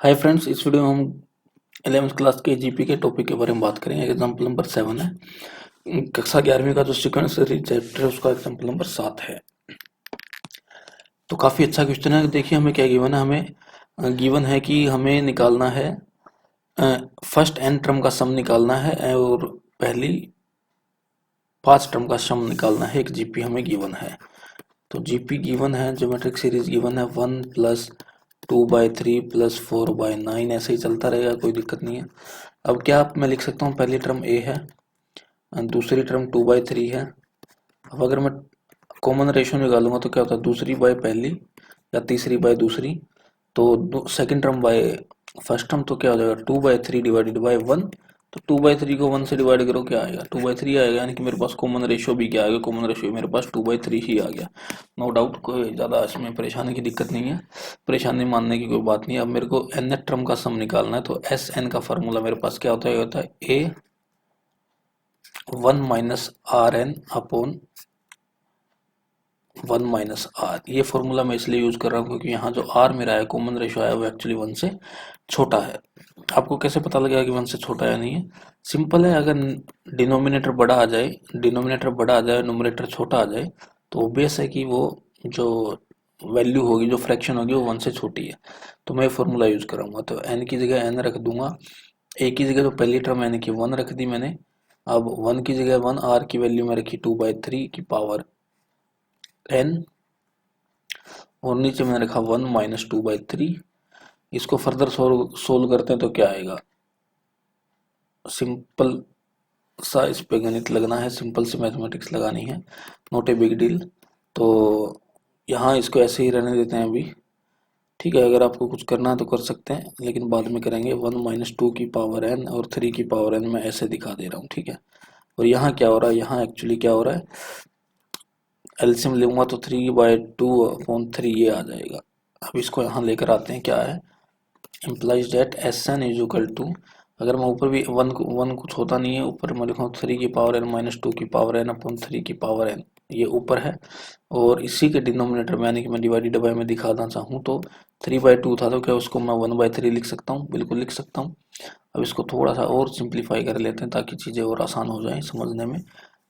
Hi friends, इस video में हम 11th क्लास के जीपी के टॉपिक के बारे में बात करेंगे। एग्जाम्पल नंबर 7 है। कक्षा 11वीं का जो सिक्वेंसरी चैप्टर है उसका एग्जाम्पल नंबर 7 है। तो काफ़ी अच्छा क्वेश्चन है। देखिए हमें क्या गिवन है। हमें गिवन है कि हमें निकालना है फर्स्ट एन टर्म का सम निकालना है और पहली 5 टर्म का सम निकालना है। एक जीपी हमें गिवन है। तो जीपी गिवन है, ज्योमेट्रिक सीरीज गिवन है 1 प्लस 2/3 प्लस 4/9, ऐसे ही चलता रहेगा, कोई दिक्कत नहीं है। अब क्या मैं लिख सकता हूँ, पहली टर्म ए है और दूसरी टर्म 2/3 है। अब अगर मैं कॉमन रेशियो निकालूंगा तो क्या होता है, दूसरी बाय पहली या तीसरी बाय दूसरी, तो second term by first term, तो क्या हो जाएगा 2/3 डिवाइडेड बाय 1। तो 2/3 को 1 से डिवाइड करो, क्या आएगा 2/3 आएगा। यानी कि मेरे पास कॉमन रेशियो भी क्या आएगा, कॉमन रेशियो मेरे पास 2/3 ही आ गया। नो डाउट, कोई ज़्यादा इसमें परेशानी की दिक्कत नहीं है, परेशानी मानने की कोई बात नहीं है। अब मेरे को एन टर्म का सम निकालना है, तो एस एन का फॉर्मूला मेरे पास क्या होता है A 1 minus R N upon 1 minus R. ये फॉर्मूला मैं इसलिए यूज कर रहा हूँ क्योंकि यहाँ जो आर मेरा है, कॉमन रेशियो है, वो एक्चुअली 1 से छोटा है। आपको कैसे पता लगेगा कि 1 से छोटा है नहीं है? सिंपल है, अगर डिनोमिनेटर बड़ा आ जाए न्यूमरेटर छोटा आ जाए, तो ऑब्वियस है कि वो जो वैल्यू होगी, जो फ्रैक्शन होगी, वो 1 से छोटी है। तो मैं फॉर्मूला यूज करूंगा। तो एन की जगह एन रख दूंगा, ए की जगह जो पहली टर्म यानी कि 1 रख दी मैंने। अब 1 की जगह 1, आर की वैल्यू में रखी 2/3 की पावर एन, और नीचे मैंने रखा 1 माइनस 2/3। इसको फर्दर सोल्व करते हैं तो क्या आएगा, सिंपल सा इस पे गणित लगना है, सिंपल सी मैथमेटिक्स लगानी है, नॉट ए बिग डील। तो यहाँ इसको ऐसे ही रहने देते हैं अभी, ठीक है। अगर आपको कुछ करना है तो कर सकते हैं, लेकिन बाद में करेंगे। 1 माइनस 2 की पावर एन और 3 की पावर एन मैं ऐसे दिखा दे रहा हूँ, ठीक है। और यहाँ क्या हो रहा है, यहाँ एक्चुअली क्या हो रहा है, एलसीएम लूंगा तो 3/2/3 ये आ जाएगा। अब इसको यहाँ लेकर आते हैं, क्या है, implies that Sn is equal to, अगर मैं ऊपर भी वन कुछ होता नहीं है, ऊपर मैं लिखूँ 3 की पावर n माइनस 2 की पावर n अपॉन 3 की पावर n, ये ऊपर है। और इसी के डिनोमिनेटर में यानी कि मैं डिवाइडेड बाय में दिखाना चाहूँ तो 3/2 था, तो क्या उसको मैं 1/3 लिख सकता हूँ? बिल्कुल लिख सकता हूँ। अब इसको थोड़ा सा और सिंप्लीफाई कर लेते हैं ताकि चीज़ें और आसान हो जाएं समझने में।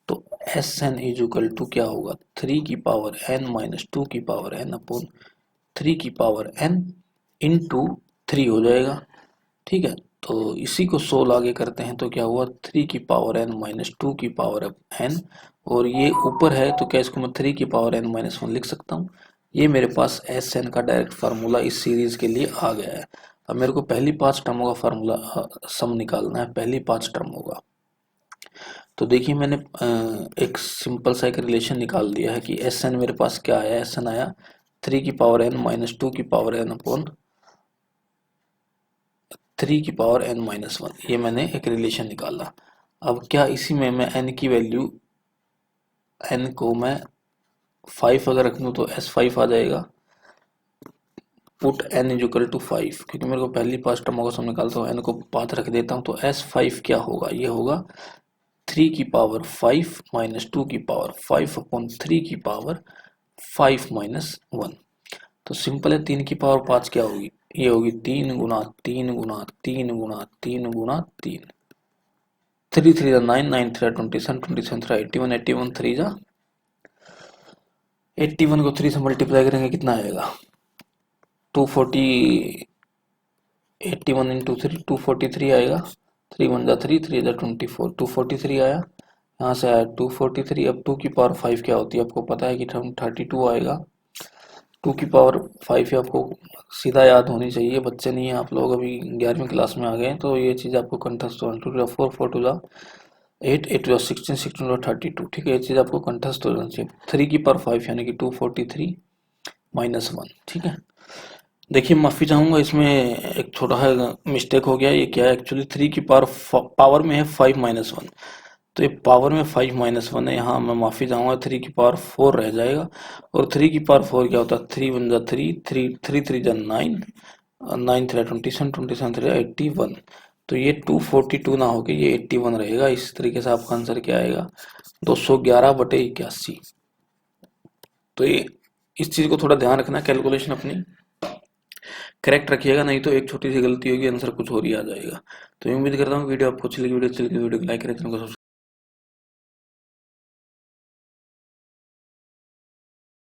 तो S N is equal to क्या होगा, 3 की पावर n माइनस 2 की पावर n अपॉन 3 की पावर n इंटू 3 हो जाएगा, ठीक है। तो इसी को 16 आगे करते हैं तो क्या हुआ, 3 की पावर n माइनस 2 की पावर n, और ये ऊपर है तो क्या इसको मैं 3 की पावर n माइनस 1 लिख सकता हूँ। ये मेरे पास एस एन का डायरेक्ट फार्मूला इस सीरीज के लिए आ गया है। अब मेरे को पहली 5 टर्मों का फार्मूला सम निकालना है, पहली 5 टर्मों का। तो देखिए मैंने एक सिंपल सा एक रिलेशन निकाल दिया है कि एस एन मेरे पास क्या आया, एस एन आया 3 की पावर n माइनस 2 की पावर n अपॉन 3 की पावर n माइनस 1, ये मैंने एक रिलेशन निकाला। अब क्या इसी में मैं n की वैल्यू, n को मैं 5 अगर रख दूं तो S5 आ जाएगा। Put n is equal to 5, क्योंकि मेरे को पहली 5 टर्मों का सम निकालता हूँ, n को 5 रख देता हूँ, तो S5 क्या होगा, ये होगा 3 की पावर 5 माइनस 2 की पावर 5 अपॉन 3 की पावर 5 माइनस 1। तो सिंपल है, 3 की पावर 5 क्या होगी, ये होगी 3 गुना 3 गुना 3 गुना 3 गुना 3, 3 3 9, 9 3 27, 27 3 81, 81 3 जा 81 को 3 से मल्टीप्लाई करेंगे कितना आएगा, 240, 81 इंटू 3 243 आएगा। 3 1 जा 3, 3 जा 24, 243 आया। यहाँ से आया 243। अब 2 की पावर 5 क्या होती है, आपको पता है कि 32 आएगा। 2 की पावर 5 आपको सीधा याद होनी चाहिए, बच्चे नहीं है आप लोग, अभी 11वीं क्लास में आ गए हैं, तो ये चीज़ आपको कंठस्थ होना, 2 4 4 2 8 8 16 16 32, ठीक है। ये चीज़ आपको कंठस्थ हो जानी चाहिए। 3 की पावर 5 यानी कि 243 माइनस 1, ठीक है। देखिए माफ़ी चाहूँगा, इसमें एक छोटा सा मिस्टेक हो गया। ये क्या है, एक्चुअली 3 की पावर में है 5 माइनस 1, तो ये पावर में 5 माइनस 1 है। यहाँ मैं माफ़ी चाहूँगा, 3 की पावर 4 रह जाएगा। और 3 की पावर 4 क्या होता है, 3 1 जा 3, 3 3 3 जा 9, 9 3 27, 27 3 81, तो ये 242 ना होके ये 81 रहेगा। इस तरीके से आपका आंसर क्या आएगा, 211/81। तो ये इस चीज़ को थोड़ा ध्यान रखना कैलकुलेशन अपनी, करेक्ट रखिएगा, नहीं तो एक छोटी सी गलती होगी आंसर कुछ और ही आ जाएगा। तो मैं उम्मीद करता हूँ वीडियो आपको अच्छी लगी, वीडियो को लाइक करें, चैनल को